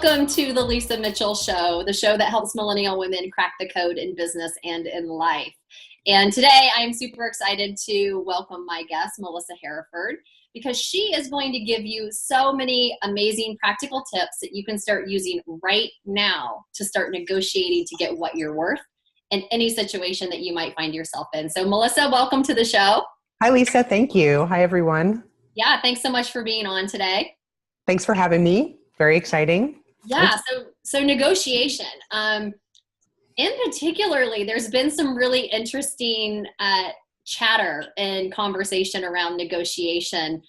Welcome to the Lisa Mitchell Show, the show that helps millennial women crack the code in business and in life. And today I'm super excited to welcome my guest, Melissa Hereford, because she is going to give you so many amazing practical tips that you can start using right now to start negotiating to get what you're worth in any situation that you might find yourself in. So Melissa, welcome to the show. Hi, Lisa. Thank you. Hi, everyone. Yeah, thanks so much for being on today. Thanks for having me. Very exciting. Yeah, so negotiation. In particularly, there's been some really interesting chatter and conversation around negotiation,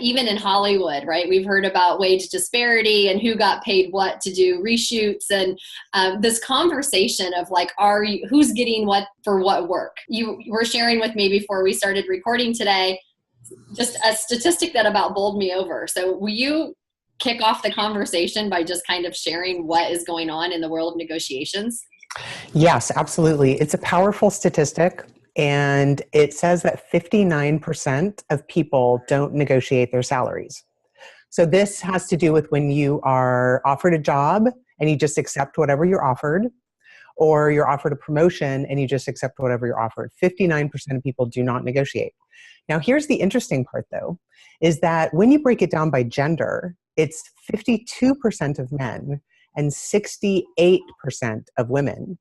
even in Hollywood, right? We've heard about wage disparity and who got paid what to do reshoots, and this conversation of like, who's getting what for what work? You were sharing with me before we started recording today, just a statistic that about bowled me over. So will you kick off the conversation by just kind of sharing what is going on in the world of negotiations? Yes, absolutely. It's a powerful statistic, and it says that 59% of people don't negotiate their salaries. So this has to do with when you are offered a job and you just accept whatever you're offered, or you're offered a promotion and you just accept whatever you're offered. 59% of people do not negotiate. Now, here's the interesting part, though, is that when you break it down by gender, it's 52% of men and 68% of women.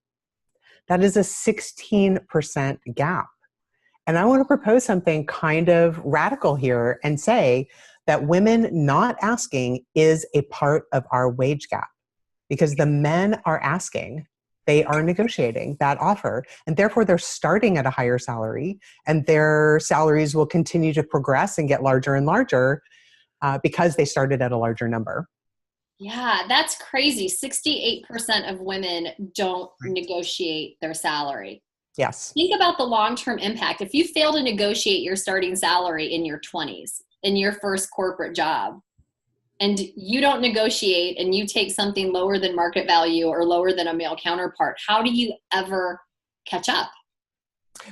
That is a 16% gap. And I want to propose something kind of radical here and say that women not asking is a part of our wage gap, because the men are asking. They are negotiating that offer, and therefore they're starting at a higher salary, and their salaries will continue to progress and get larger and larger because they started at a larger number. Yeah, that's crazy. 68% of women don't negotiate their salary. Yes. Think about the long-term impact. If you fail to negotiate your starting salary in your 20s, in your first corporate job, and you don't negotiate and you take something lower than market value or lower than a male counterpart, how do you ever catch up?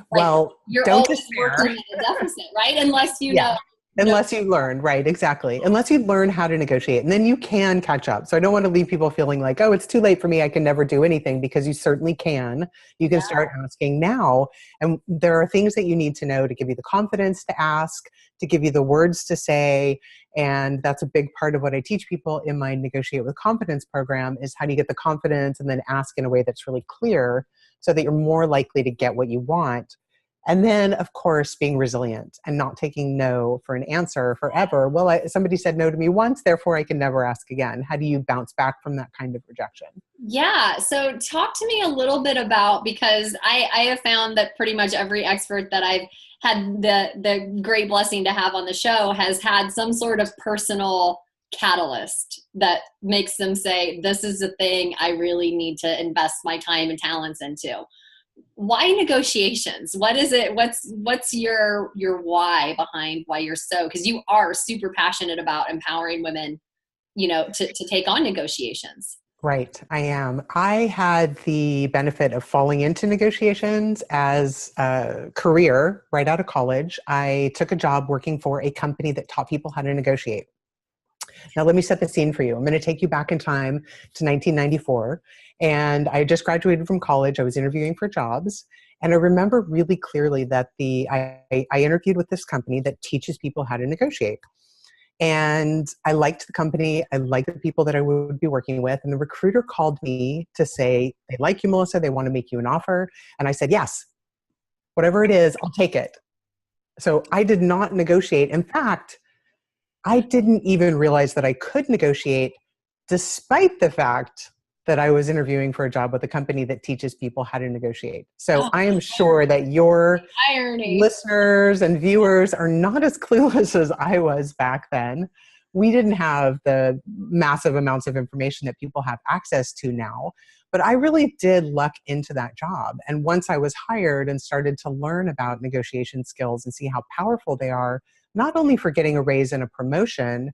Well, you're don't always despair. working at a deficit, right? Unless you know. Unless you learn, right, exactly. Unless you learn how to negotiate, and then you can catch up. So I don't want to leave people feeling like, oh, it's too late for me, I can never do anything, because you certainly can. You can start asking now. And there are things that you need to know to give you the confidence to ask, to give you the words to say. And that's a big part of what I teach people in my Negotiate with Confidence program, is how do you get the confidence and then ask in a way that's really clear so that you're more likely to get what you want. And then, of course, being resilient and not taking no for an answer forever. Well, somebody said no to me once, therefore I can never ask again. How do you bounce back from that kind of rejection? Yeah. So talk to me a little bit about, because I have found that pretty much every expert that I've had the great blessing to have on the show has had some sort of personal catalyst that makes them say, this is the thing I really need to invest my time and talents into. Why negotiations? What is it? What's your why behind why you're so, because you are super passionate about empowering women, to take on negotiations. Right, I am. I had the benefit of falling into negotiations as a career right out of college. I took a job working for a company that taught people how to negotiate. Now, let me set the scene for you. I'm going to take you back in time to 1994. And I just graduated from college. I was interviewing for jobs. And I remember really clearly that I interviewed with this company that teaches people how to negotiate. And I liked the company. I liked the people that I would be working with. And the recruiter called me to say, they like you, Melissa. They want to make you an offer. And I said, yes, whatever it is, I'll take it. So I did not negotiate. In fact, I didn't even realize that I could negotiate, despite the fact that I was interviewing for a job with a company that teaches people how to negotiate. So I am sure that your listeners and viewers are not as clueless as I was back then. We didn't have the massive amounts of information that people have access to now, but I really did luck into that job. And once I was hired and started to learn about negotiation skills and see how powerful they are, not only for getting a raise and a promotion,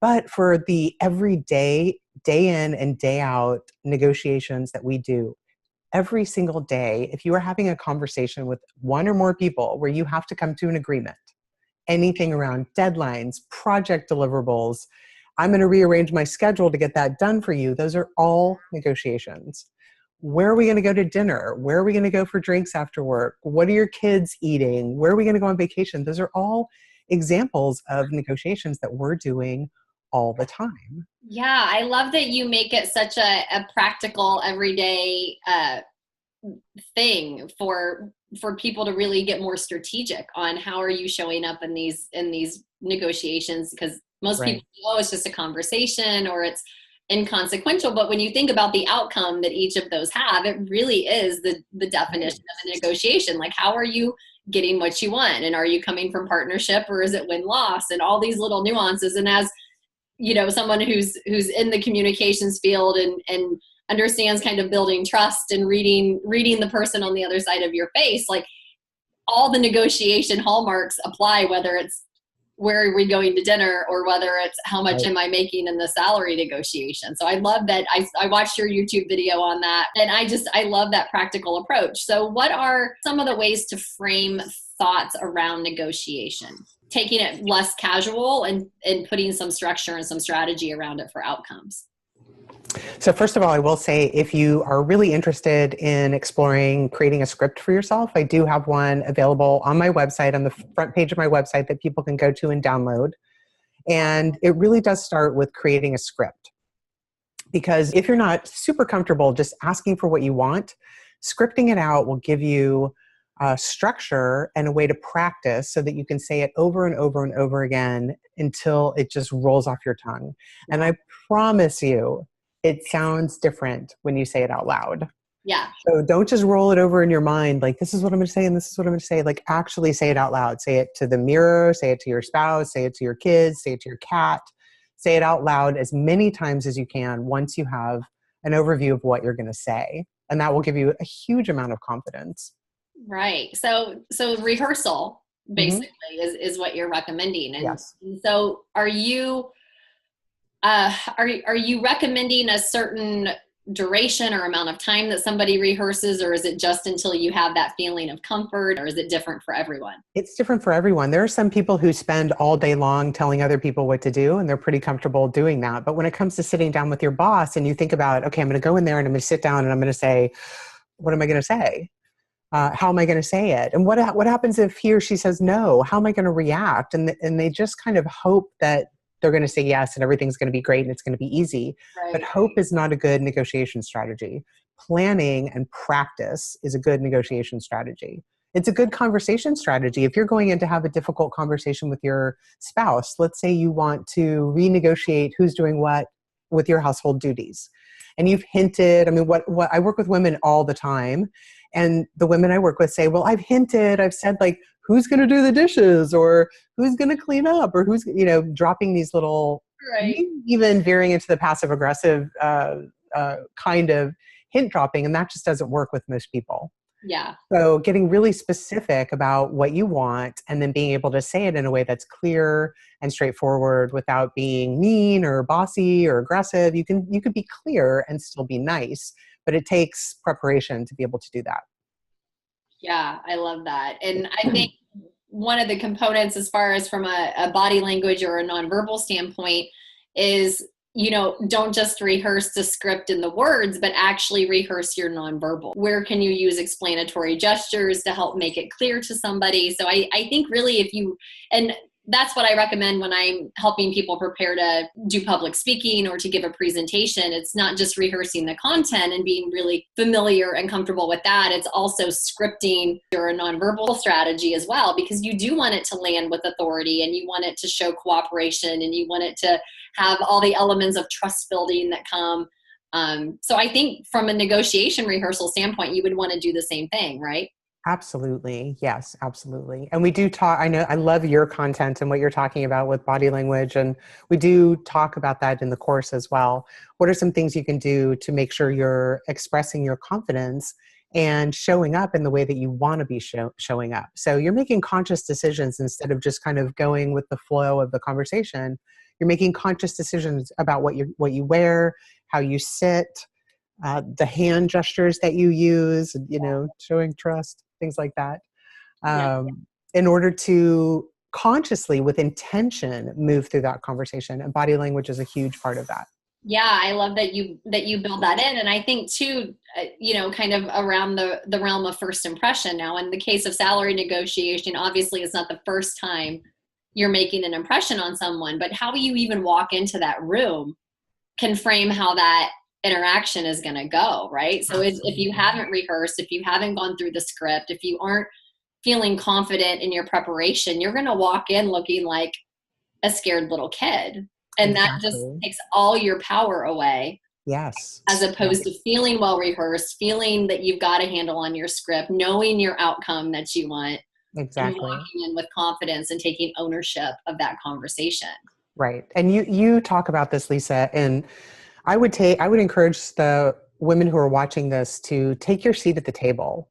but for the everyday, day in and day out negotiations that we do every single day. If you are having a conversation with one or more people where you have to come to an agreement, anything around deadlines, project deliverables, I'm going to rearrange my schedule to get that done for you. Those are all negotiations. Where are we going to go to dinner? Where are we going to go for drinks after work? What are your kids eating? Where are we going to go on vacation? Those are all examples of negotiations that we're doing all the time. Yeah, I love that you make it such a practical, everyday thing for people to really get more strategic on how are you showing up in these negotiations, because most Right. people think, oh, it's just a conversation or it's inconsequential, but when you think about the outcome that each of those have, it really is the definition of a negotiation. Like, how are you getting what you want, and are you coming from partnership or is it win-loss, and all these little nuances. And as you know, someone who's in the communications field and understands kind of building trust and reading the person on the other side of your face, like, all the negotiation hallmarks apply, whether it's where are we going to dinner or whether it's how much am I making in the salary negotiation. So I love that. I watched your YouTube video on that, and I love that practical approach. So what are some of the ways to frame thoughts around negotiation, taking it less casual and putting some structure and some strategy around it for outcomes? So first of all, I will say, if you are really interested in exploring creating a script for yourself, I do have one available on my website, on the front page of my website, that people can go to and download. And it really does start with creating a script. Because if you're not super comfortable just asking for what you want, scripting it out will give you a structure and a way to practice so that you can say it over and over and over again until it just rolls off your tongue. And I promise you, it sounds different when you say it out loud. Yeah. So don't just roll it over in your mind, like, this is what I'm going to say and this is what I'm going to say. Like, actually say it out loud. Say it to the mirror, say it to your spouse, say it to your kids, say it to your cat. Say it out loud as many times as you can once you have an overview of what you're going to say. And that will give you a huge amount of confidence. Right. So rehearsal basically is what you're recommending. And Yes. so are you recommending a certain duration or amount of time that somebody rehearses, or is it just until you have that feeling of comfort, or is it different for everyone? It's different for everyone. There are some people who spend all day long telling other people what to do, and they're pretty comfortable doing that. But when it comes to sitting down with your boss and you think about, okay, I'm going to go in there and I'm going to sit down and I'm going to say, what am I going to say? How am I going to say it? And what happens if he or she says no? How am I going to react? And they just kind of hope that they're going to say yes and everything's going to be great and it's going to be easy. Right. But hope is not a good negotiation strategy. Planning and practice is a good negotiation strategy. It's a good conversation strategy. If you're going in to have a difficult conversation with your spouse, let's say you want to renegotiate who's doing what with your household duties. And you've hinted, I mean, what I work with women all the time. And the women I work with say, well, I've said, like, who's going to do the dishes, or who's going to clean up, or who's, dropping these little, Right. even veering into the passive aggressive kind of hint dropping. And that just doesn't work with most people. Yeah. So getting really specific about what you want and then being able to say it in a way that's clear and straightforward without being mean or bossy or aggressive. You could be clear and still be nice, but it takes preparation to be able to do that. Yeah, I love that. And I think one of the components, as far as from a body language or a nonverbal standpoint, is, don't just rehearse the script in the words, but actually rehearse your nonverbal. Where can you use explanatory gestures to help make it clear to somebody? So I think really and that's what I recommend when I'm helping people prepare to do public speaking or to give a presentation. It's not just rehearsing the content and being really familiar and comfortable with that. It's also scripting your nonverbal strategy as well, because you do want it to land with authority, and you want it to show cooperation, and you want it to have all the elements of trust building that come. So I think from a negotiation rehearsal standpoint, you would want to do the same thing, right? Absolutely. Yes, absolutely. And we do talk, I love your content and what you're talking about with body language. And we do talk about that in the course as well. What are some things you can do to make sure you're expressing your confidence and showing up in the way that you want to be showing up? So you're making conscious decisions instead of just kind of going with the flow of the conversation. You're making conscious decisions about what you wear, how you sit, the hand gestures that you use, showing trust, things like that, in order to consciously, with intention, move through that conversation. And body language is a huge part of that. Yeah, I love that you build that in. And I think too, kind of around the realm of first impression. Now, in the case of salary negotiation, obviously it's not the first time you're making an impression on someone, but how you even walk into that room can frame how that interaction is going to go, right? So if you haven't rehearsed, if you haven't gone through the script, if you aren't feeling confident in your preparation, you're going to walk in looking like a scared little kid. And that just takes all your power away. Yes. As opposed to feeling well rehearsed, feeling that you've got a handle on your script, knowing your outcome that you want. Exactly. And walking in with confidence and taking ownership of that conversation. Right. And you talk about this, Lisa, and I would encourage the women who are watching this to take your seat at the table.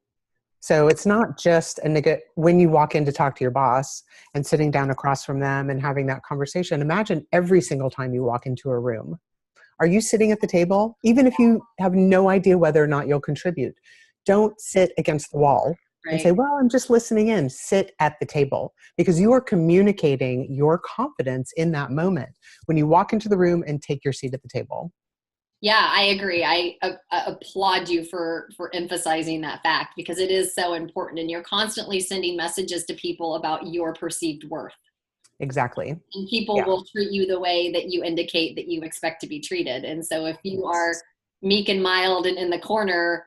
So it's not just when you walk in to talk to your boss and sitting down across from them and having that conversation. Imagine every single time you walk into a room. Are you sitting at the table? Even if you have no idea whether or not you'll contribute, don't sit against the wall and say, well, I'm just listening in. Sit at the table, because you are communicating your confidence in that moment when you walk into the room and take your seat at the table. Yeah, I agree. I applaud you for emphasizing that fact, because it is so important, and you're constantly sending messages to people about your perceived worth. Exactly. And people will treat you the way that you indicate that you expect to be treated. And so if you are meek and mild and in the corner,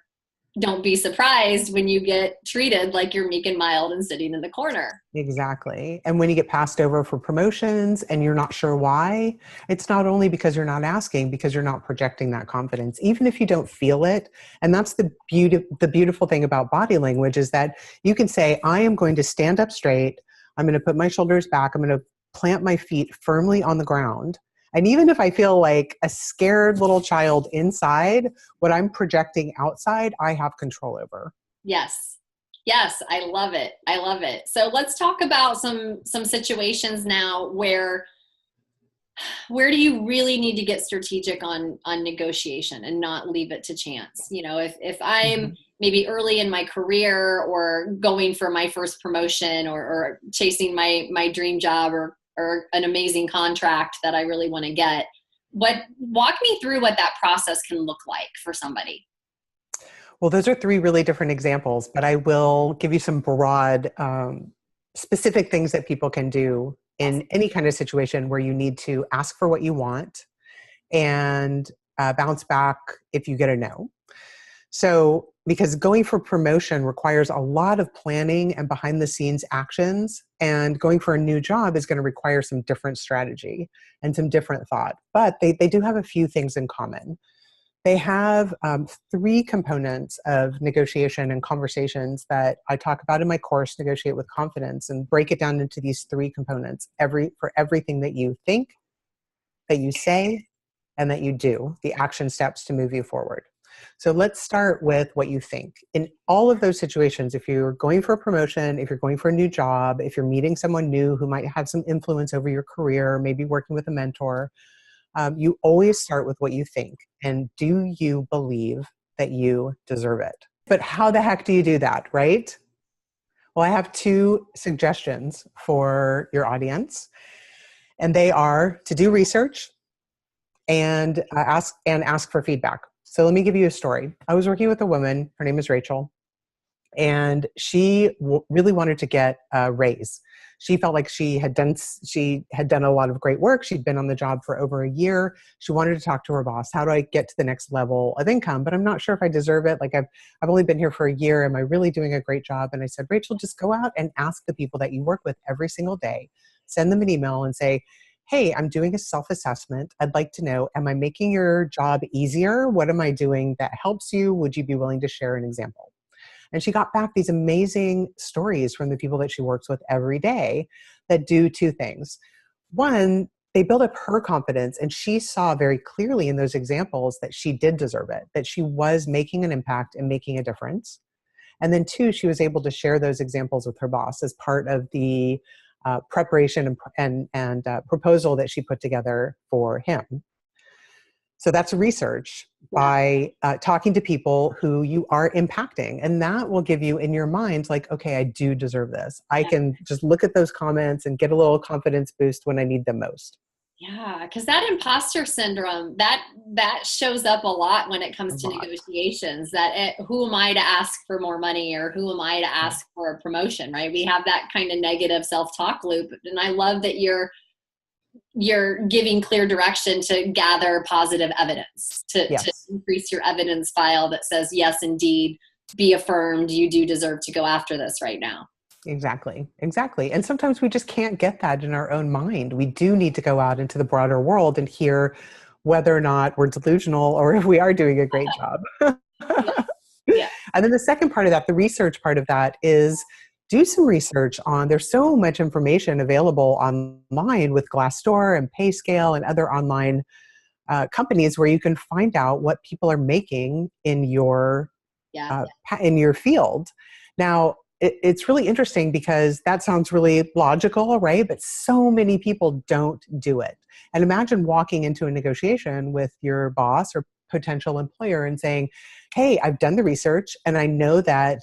don't be surprised when you get treated like you're meek and mild and sitting in the corner. Exactly. And when you get passed over for promotions and you're not sure why, it's not only because you're not asking, because you're not projecting that confidence, even if you don't feel it. And that's the beautiful thing about body language, is that you can say, I am going to stand up straight. I'm going to put my shoulders back. I'm going to plant my feet firmly on the ground. And even if I feel like a scared little child inside, what I'm projecting outside, I have control over. Yes. Yes. I love it. I love it. So let's talk about some situations now where do you really need to get strategic on negotiation and not leave it to chance? If I'm maybe early in my career or going for my first promotion or chasing my dream job or an amazing contract that I really want to get, walk me through what that process can look like for somebody. Well, those are three really different examples, but I will give you some broad, specific things that people can do in any kind of situation where you need to ask for what you want and bounce back if you get a no. So, because going for promotion requires a lot of planning and behind the scenes actions, and going for a new job is going to require some different strategy and some different thought, but they do have a few things in common. They have three components of negotiation and conversations that I talk about in my course, Negotiate with Confidence, and break it down into these three components for everything that you think, that you say, and that you do, the action steps to move you forward. So let's start with what you think. In all of those situations, if you're going for a promotion, if you're going for a new job, if you're meeting someone new who might have some influence over your career, maybe working with a mentor, you always start with what you think. And do you believe that you deserve it? But how the heck do you do that, right? Well, I have two suggestions for your audience, and they are to do research and ask for feedback. So let me give you a story. I was working with a woman, her name is Rachel, and she really wanted to get a raise. She felt like she had done a lot of great work. She'd been on the job for over a year. She wanted to talk to her boss. How do I get to the next level of income? But I'm not sure if I deserve it. Like I've only been here for a year. Am I really doing a great job? And I said, Rachel, just go out and ask the people that you work with every single day. Send them an email and say, hey, I'm doing a self-assessment. I'd like to know, am I making your job easier? What am I doing that helps you? Would you be willing to share an example? And she got back these amazing stories from the people that she works with every day that do two things. One, they build up her confidence, and she saw very clearly in those examples that she did deserve it, that she was making an impact and making a difference. And then two, she was able to share those examples with her boss as part of the preparation and proposal that she put together for him. So that's research by talking to people who you are impacting. And that will give you in your mind, like, okay, I do deserve this. I can just look at those comments and get a little confidence boost when I need them most. Yeah, because that imposter syndrome, that shows up a lot when it comes A to lot. negotiations. Who am I to ask for more money, or who am I to ask for a promotion, right? We have that kind of negative self-talk loop. And I love that you're giving clear direction to gather positive evidence, to increase your evidence file that says, yes, indeed, be affirmed, you do deserve to go after this right now. Exactly. And sometimes we just can't get that in our own mind. We do need to go out into the broader world and hear whether or not we're delusional or if we are doing a great job. Yeah. And then the second part of that, the research part of that, is do some research on, there's so much information available online with Glassdoor and PayScale and other online companies where you can find out what people are making in your field. Now, it's really interesting because that sounds really logical, right? But so many people don't do it. And imagine walking into a negotiation with your boss or potential employer and saying, hey, I've done the research and I know that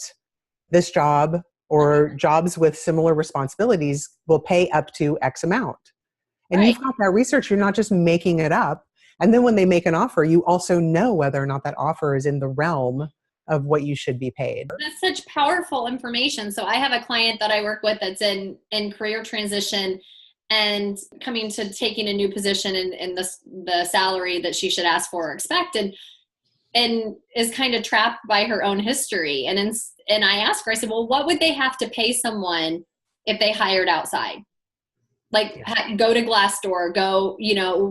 this job or jobs with similar responsibilities will pay up to X amount. And you've got that research, you're not just making it up. And then when they make an offer, you also know whether or not that offer is in the realm of what you should be paid. That's such powerful information. So I have a client that I work with that's in career transition and coming to taking a new position in the salary that she should ask for or expect, and is kind of trapped by her own history. And I asked her, I said, well, what would they have to pay someone if they hired outside? Like, go to Glassdoor,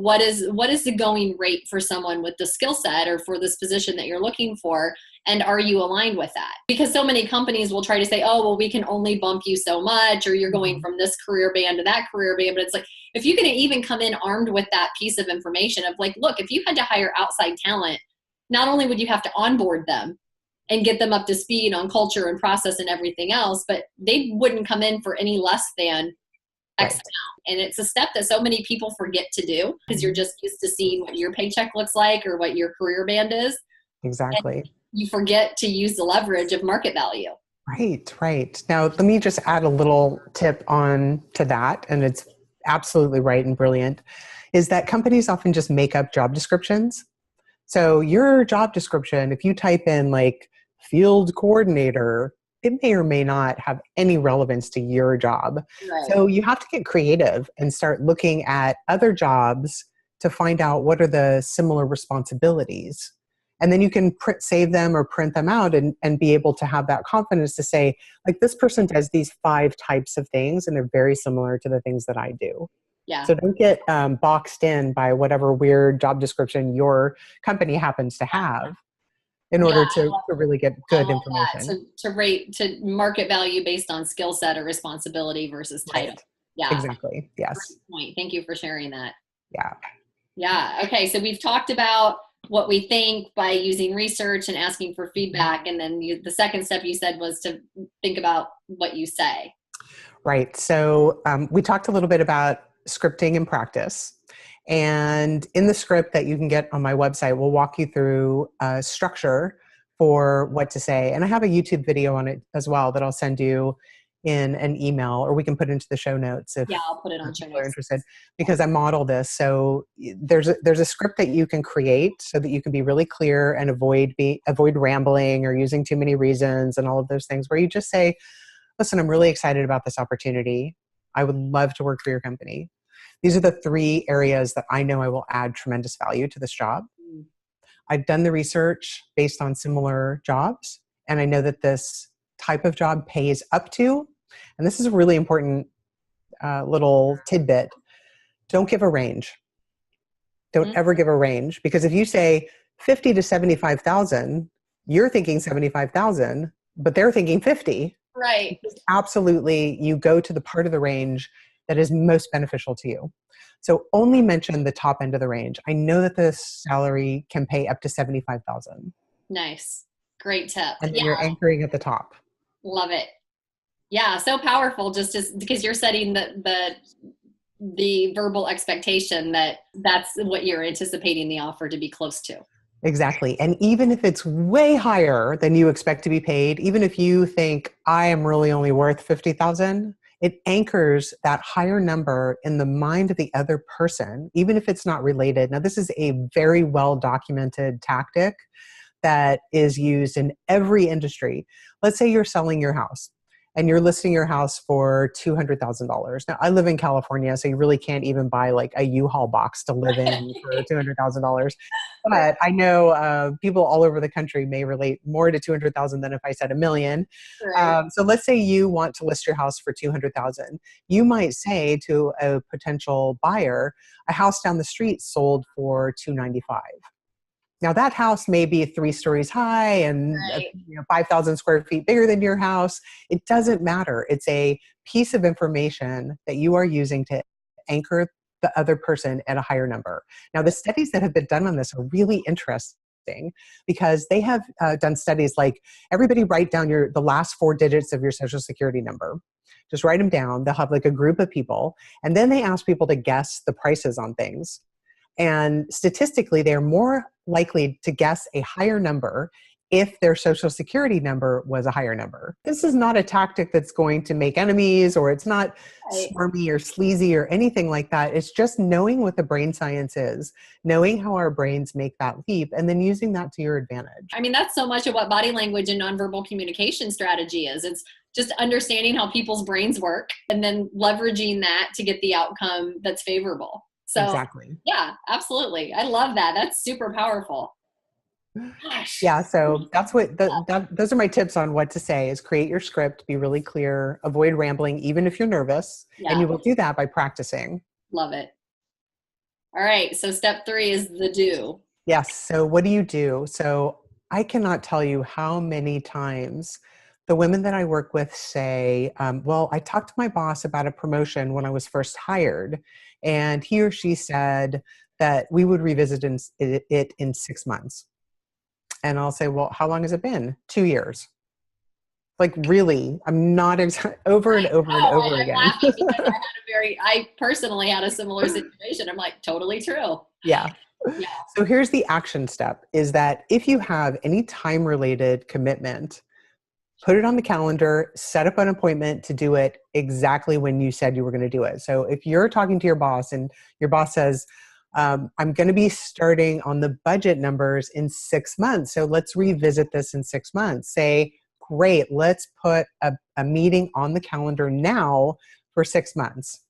what is the going rate for someone with the skill set or for this position that you're looking for? And are you aligned with that? Because so many companies will try to say, oh, well, we can only bump you so much, or you're going from this career band to that career band. But it's like, if you can even come in armed with that piece of information of like, look, if you had to hire outside talent, not only would you have to onboard them and get them up to speed on culture and process and everything else, but they wouldn't come in for any less than X amount. And it's a step that so many people forget to do because you're just used to seeing what your paycheck looks like or what your career band is. Exactly. And you forget to use the leverage of market value. Right. Now, let me just add a little tip on to that, and it's absolutely right and brilliant, is that companies often just make up job descriptions. So your job description, if you type in like field coordinator, it may or may not have any relevance to your job. Right. So you have to get creative and start looking at other jobs to find out what are the similar responsibilities. And then you can save them or print them out and be able to have that confidence to say, like, this person does these 5 types of things and they're very similar to the things that I do. Yeah. So don't get boxed in by whatever weird job description your company happens to have in order to really get good information. To market value based on skill set or responsibility versus title. Right. Yeah. Exactly. Yes. Great point. Thank you for sharing that. Yeah. Yeah. Okay. So we've talked about what we think by using research and asking for feedback. And then the second step you said was to think about what you say. Right. So we talked a little bit about scripting and practice. And in the script that you can get on my website, we'll walk you through a structure for what to say. And I have a YouTube video on it as well that I'll send you in an email, or we can put into the show notes if I'll put it on show notes. You're interested, because I model this. So there's a script that you can create so that you can be really clear and avoid rambling or using too many reasons and all of those things, where you just say, listen, I'm really excited about this opportunity. I would love to work for your company. These are the 3 areas that I know I will add tremendous value to this job. I've done the research based on similar jobs, and I know that this type of job pays up to, and this is a really important little tidbit, don't give a range. Don't ever give a range, because if you say 50 to 75,000, you're thinking 75,000, but they're thinking 50. Right. Absolutely, you go to the part of the range that is most beneficial to you. So only mention the top end of the range. I know that this salary can pay up to 75,000. Nice. Great tip. And then you're anchoring at the top. Love it. Yeah. So powerful, just because you're setting the the verbal expectation that that's what you're anticipating the offer to be close to. Exactly. And even if it's way higher than you expect to be paid, even if you think I am really only worth 50,000, it anchors that higher number in the mind of the other person, even if it's not related. Now, this is a very well documented tactic that is used in every industry. Let's say you're selling your house and you're listing your house for $200,000. Now, I live in California, so you really can't even buy like a U-Haul box to live in for $200,000. But I know people all over the country may relate more to 200,000 than if I said a million. Right. So let's say you want to list your house for 200,000. You might say to a potential buyer, a house down the street sold for 295. Now that house may be 3 stories high and Right. 5,000 square feet bigger than your house. It doesn't matter. It's a piece of information that you are using to anchor the other person at a higher number. Now the studies that have been done on this are really interesting because they have done studies like everybody write down the last 4 digits of your social security number. Just write them down. They'll have like a group of people and then they ask people to guess the prices on things. And statistically, they're more likely to guess a higher number if their social security number was a higher number. This is not a tactic that's going to make enemies, or it's not Right. smarmy or sleazy or anything like that. It's just knowing what the brain science is, knowing how our brains make that leap, and then using that to your advantage. I mean, that's so much of what body language and nonverbal communication strategy is. It's just understanding how people's brains work and then leveraging that to get the outcome that's favorable. So, Exactly. yeah, absolutely. I love that. That's super powerful. Gosh. Yeah, so that's those are my tips on what to say is create your script, be really clear, avoid rambling, even if you're nervous. And Yeah, you will do that by practicing. love it. All right. So, step 3 is the do. Yes. So what do you do? So I cannot tell you how many times the women that I work with say, well, I talked to my boss about a promotion when I was first hired, and he or she said that we would revisit it in 6 months. And I'll say, well, how long has it been? 2 years. Like, really, I'm not over and over and Oh, over I'm again. laughing because I personally had a similar situation. I'm like, totally true. Yeah. Yeah. So here's the action step is that if you have any time related commitment, put it on the calendar, set up an appointment to do it exactly when you said you were going to do it. So if you're talking to your boss and your boss says, I'm going to be starting on the budget numbers in 6 months. So let's revisit this in 6 months. Say, great, let's put a meeting on the calendar now for 6 months.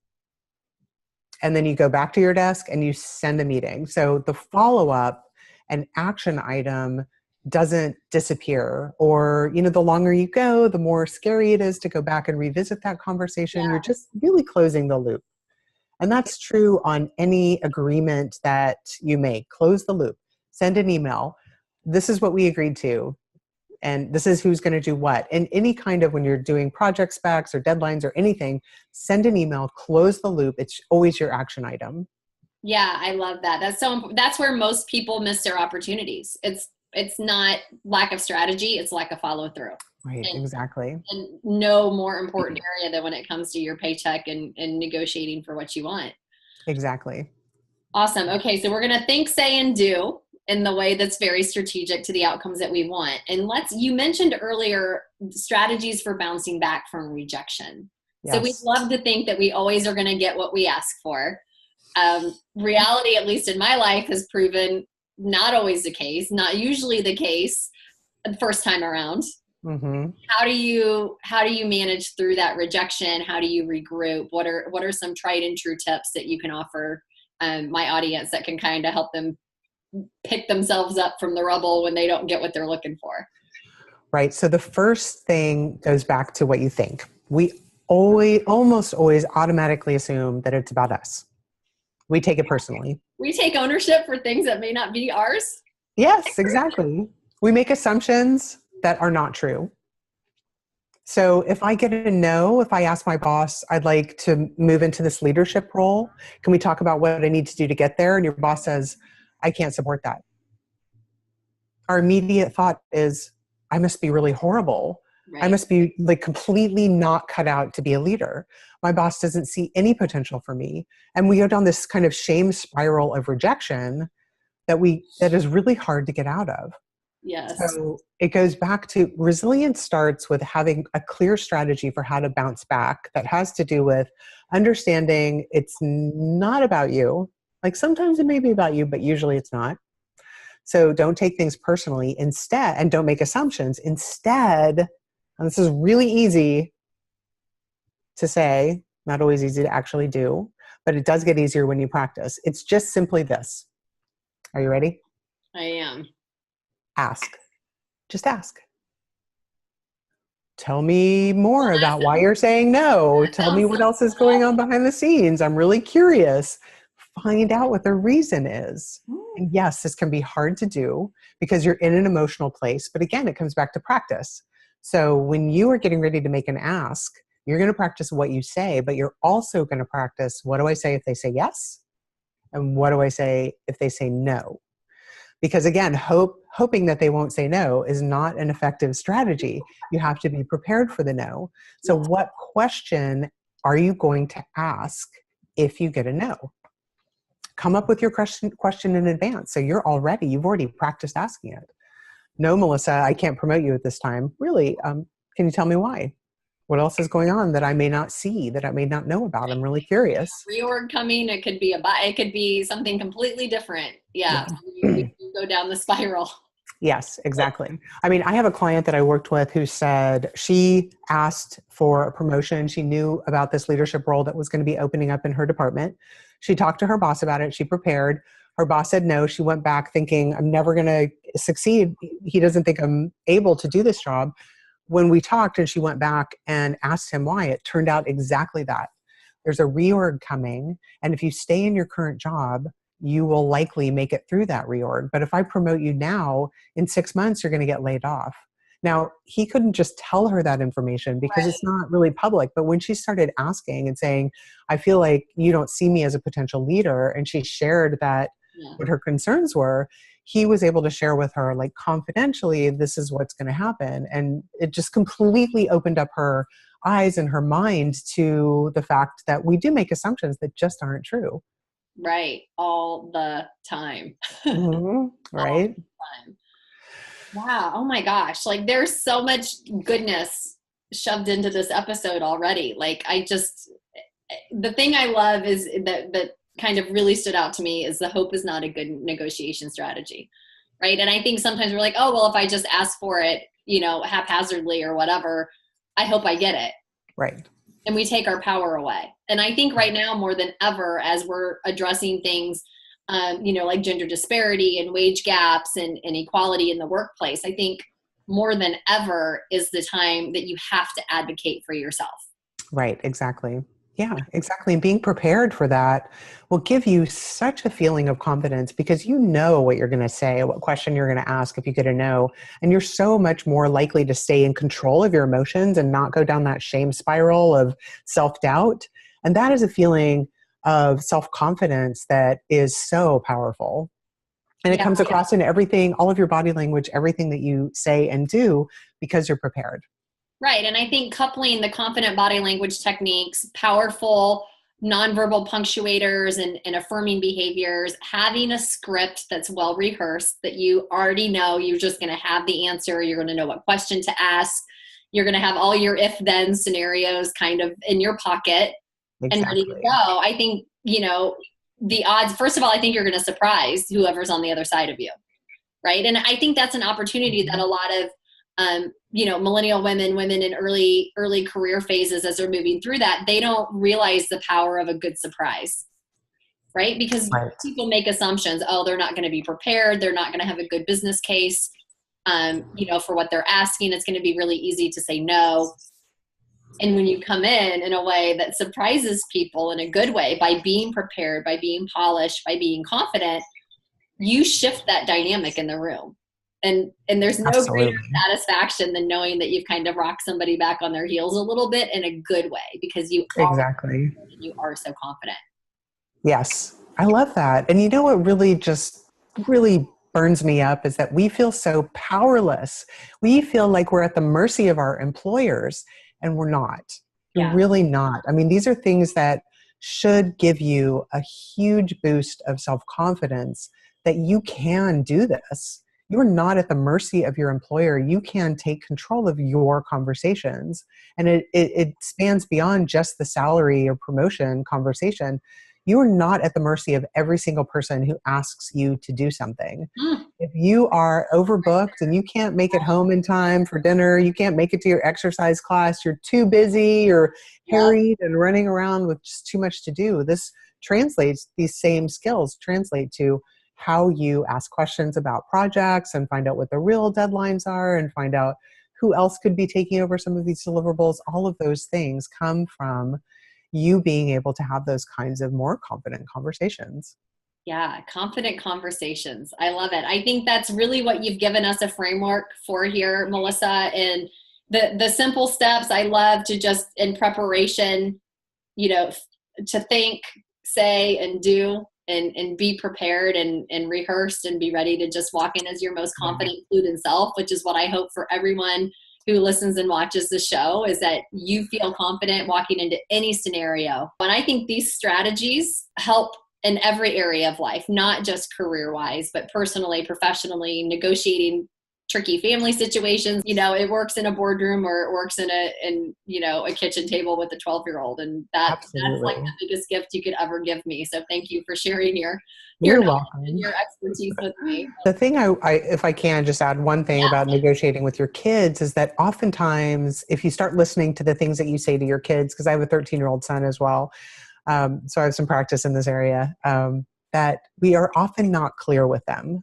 And then you go back to your desk and you send a meeting. So the follow-up and action item doesn't disappear, or the longer you go, the more scary it is to go back and revisit that conversation. Yeah. You're just really closing the loop. And that's true on any agreement that you make. Close the loop. Send an email. This is what we agreed to. And this is who's going to do what. And any kind of, when you're doing project specs or deadlines or anything, send an email, close the loop. It's always your action item. Yeah, I love that. That's so important. That's where most people miss their opportunities. It's not lack of strategy, it's lack of follow through. Right, And, exactly. and no more important area than when it comes to your paycheck and negotiating for what you want. Exactly. Awesome. Okay, so we're going to think, say, and do in the way that's very strategic to the outcomes that we want. And you mentioned earlier strategies for bouncing back from rejection. Yes. So we love to think that we always are going to get what we ask for. Reality, at least in my life, has proven not always the case, not usually the case the first time around. Mm-hmm. How do you manage through that rejection? How do you regroup? What are some tried and true tips that you can offer my audience that can kind of help them pick themselves up from the rubble when they don't get what they're looking for? Right. So the first thing goes back to what you think. We almost always automatically assume that it's about us. We take it personally. We take ownership for things that may not be ours. Yes, exactly. We make assumptions that are not true. So if I get a no, if I ask my boss, I'd like to move into this leadership role, can we talk about what I need to do to get there? And your boss says, I can't support that. Our immediate thought is, I must be really horrible. I Right. must be like completely not cut out to be a leader. My boss doesn't see any potential for me. And we go down this kind of shame spiral of rejection that is really hard to get out of. Yes. So it goes back to resilience starts with having a clear strategy for how to bounce back that has to do with understanding it's not about you. Like sometimes it may be about you, but usually it's not. So don't take things personally instead, and don't make assumptions. Instead, and this is really easy to say, not always easy to actually do, but it does get easier when you practice. It's just simply this. Are you ready? I am. Ask. Just ask. Tell me more about why you're saying no. Tell me what else is going on behind the scenes. I'm really curious. Find out what the reason is. And yes, this can be hard to do because you're in an emotional place. But again, it comes back to practice. So when you are getting ready to make an ask, you're going to practice what you say, but you're also going to practice, what do I say if they say yes? And what do I say if they say no? Because again, hoping that they won't say no is not an effective strategy. You have to be prepared for the no. So what question are you going to ask if you get a no? Come up with your question in advance. So you've already practiced asking it. No, Melissa, I can't promote you at this time. Really? Can you tell me why? What else is going on that I may not see, that I may not know about? I'm really curious. Reorg coming. It could be it could be something completely different. Yeah. We go down the spiral. Yes, exactly. I mean, I have a client that I worked with who said she asked for a promotion. She knew about this leadership role that was going to be opening up in her department. She talked to her boss about it. She prepared. Her boss said no. She went back thinking, I'm never going to succeed. He doesn't think I'm able to do this job. When we talked and she went back and asked him why, it turned out exactly that. There's a reorg coming. And if you stay in your current job, you will likely make it through that reorg. But if I promote you now, in 6 months, you're going to get laid off. Now, he couldn't just tell her that information because it's not really public. But when she started asking and saying, I feel like you don't see me as a potential leader, and she shared that what her concerns were, he was able to share with her, like, confidentially, this is what's going to happen. And it just completely opened up her eyes and her mind to the fact that we do make assumptions that just aren't true. Right. All the time. Mm-hmm. Right. Time. Wow. Oh my gosh. Like there's so much goodness shoved into this episode already. Like the thing I love is that kind of really stood out to me is the hope is not a good negotiation strategy. Right. And I think sometimes we're like, oh, well, if I just ask for it, haphazardly or whatever, I hope I get it. Right. And we take our power away. And I think right now more than ever, as we're addressing things, like gender disparity and wage gaps and inequality in the workplace, I think more than ever is the time that you have to advocate for yourself. Right. Exactly. Yeah, exactly. And being prepared for that will give you such a feeling of confidence because you know what you're going to say, what question you're going to ask if you get a no. And you're so much more likely to stay in control of your emotions and not go down that shame spiral of self-doubt. And that is a feeling of self-confidence that is so powerful. And it comes across in everything, all of your body language, everything that you say and do because you're prepared. Right. And I think coupling the confident body language techniques, powerful nonverbal punctuators and affirming behaviors, having a script that's well rehearsed that you already know you're just going to have the answer. You're going to know what question to ask. You're going to have all your if-then scenarios kind of in your pocket and ready to go. I think, the odds, first of all, I think you're going to surprise whoever's on the other side of you. Right. And I think that's an opportunity that a lot of millennial women in early career phases, as they're moving through that, they don't realize the power of a good surprise, right? Because people make assumptions. Oh, they're not going to be prepared. They're not going to have a good business case, for what they're asking. It's going to be really easy to say no. And when you come in a way that surprises people in a good way by being prepared, by being polished, by being confident, you shift that dynamic in the room. And there's no greater satisfaction than knowing that you've kind of rocked somebody back on their heels a little bit in a good way because you are so confident. Yes, I love that. And you know what really burns me up is that we feel so powerless. We feel like we're at the mercy of our employers, and we're not. You're really not. I mean, these are things that should give you a huge boost of self-confidence that you can do this. You're not at the mercy of your employer. You can take control of your conversations. And it spans beyond just the salary or promotion conversation. You are not at the mercy of every single person who asks you to do something. If you are overbooked and you can't make it home in time for dinner, you can't make it to your exercise class, you're too busy, you're harried and running around with just too much to do. This translates, these same skills translate to how you ask questions about projects and find out what the real deadlines are and find out who else could be taking over some of these deliverables. All of those things come from you being able to have those kinds of more confident conversations. Yeah, confident conversations. I love it. I think that's really what you've given us a framework for here, Melissa. And the simple steps, I love to just in preparation, to think, say, and do, and be prepared and rehearsed and be ready to just walk in as your most confident, fluid self, which is what I hope for everyone who listens and watches the show, is that you feel confident walking into any scenario. And I think these strategies help in every area of life, not just career-wise, but personally, professionally, negotiating tricky family situations. It works in a boardroom or it works in a kitchen table with a 12-year-old. And that's like the biggest gift you could ever give me. So thank you for sharing your welcome. And your expertise with me. The thing I if I can just add one thing about negotiating with your kids is that oftentimes if you start listening to the things that you say to your kids, because I have a 13-year-old son as well, so I have some practice in this area, that we are often not clear with them.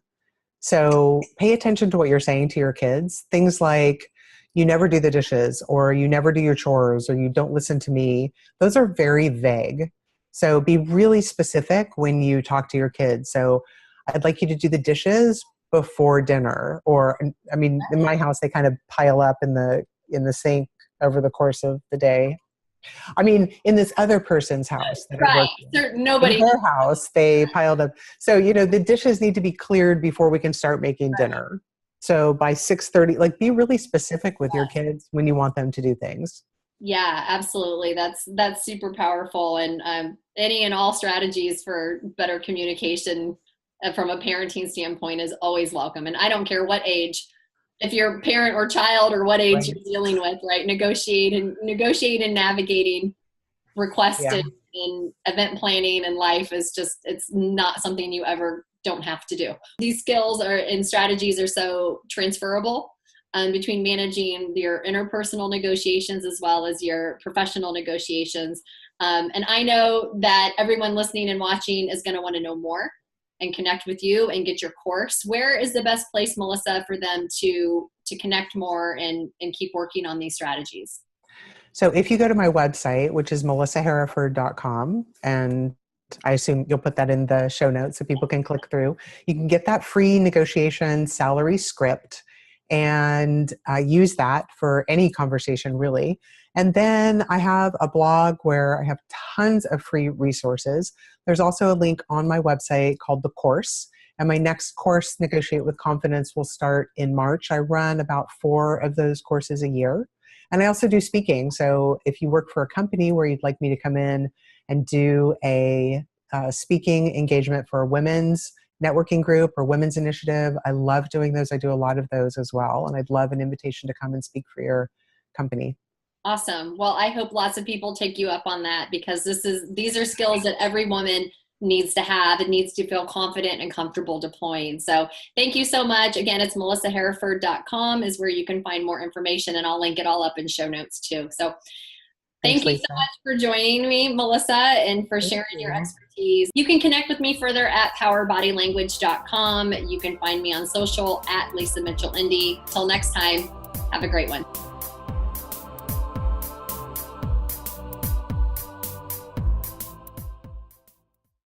So pay attention to what you're saying to your kids. Things like, you never do the dishes, or you never do your chores, or you don't listen to me. Those are very vague. So be really specific when you talk to your kids. So I'd like you to do the dishes before dinner. Or, I mean, in my house, they kind of pile up in the sink over the course of the day. I mean, in this other person's house. Right. Nobody. In her house, they piled up. So, the dishes need to be cleared before we can start making dinner. So by 6:30, be really specific with your kids when you want them to do things. Yeah, absolutely. That's super powerful. And any and all strategies for better communication from a parenting standpoint is always welcome. And I don't care what age, if you're a parent or child or what age you're dealing with, right? Negotiate and navigating requests in event planning and life is just, it's not something you ever don't have to do. These skills and strategies are so transferable between managing your interpersonal negotiations as well as your professional negotiations. And I know that everyone listening and watching is going to want to know more and connect with you and get your course. Where is the best place, Melissa, for them to connect more and keep working on these strategies? So if you go to my website, which is melissahereford.com, and I assume you'll put that in the show notes so people can click through, you can get that free negotiation salary script and use that for any conversation, really. And then I have a blog where I have tons of free resources. There's also a link on my website called The Course. And my next course, Negotiate with Confidence, will start in March. I run about 4 of those courses a year. And I also do speaking. So if you work for a company where you'd like me to come in and do a speaking engagement for a women's networking group or women's initiative, I love doing those. I do a lot of those as well. And I'd love an invitation to come and speak for your company. Awesome. Well, I hope lots of people take you up on that, because these are skills that every woman needs to have and needs to feel confident and comfortable deploying. So thank you so much. Again, it's melissahereford.com is where you can find more information, and I'll link it all up in show notes too. So thank you so much for joining me, Melissa, and for sharing your expertise. You can connect with me further at powerbodylanguage.com. You can find me on social at Lisa Mitchell Indy. Till next time, have a great one.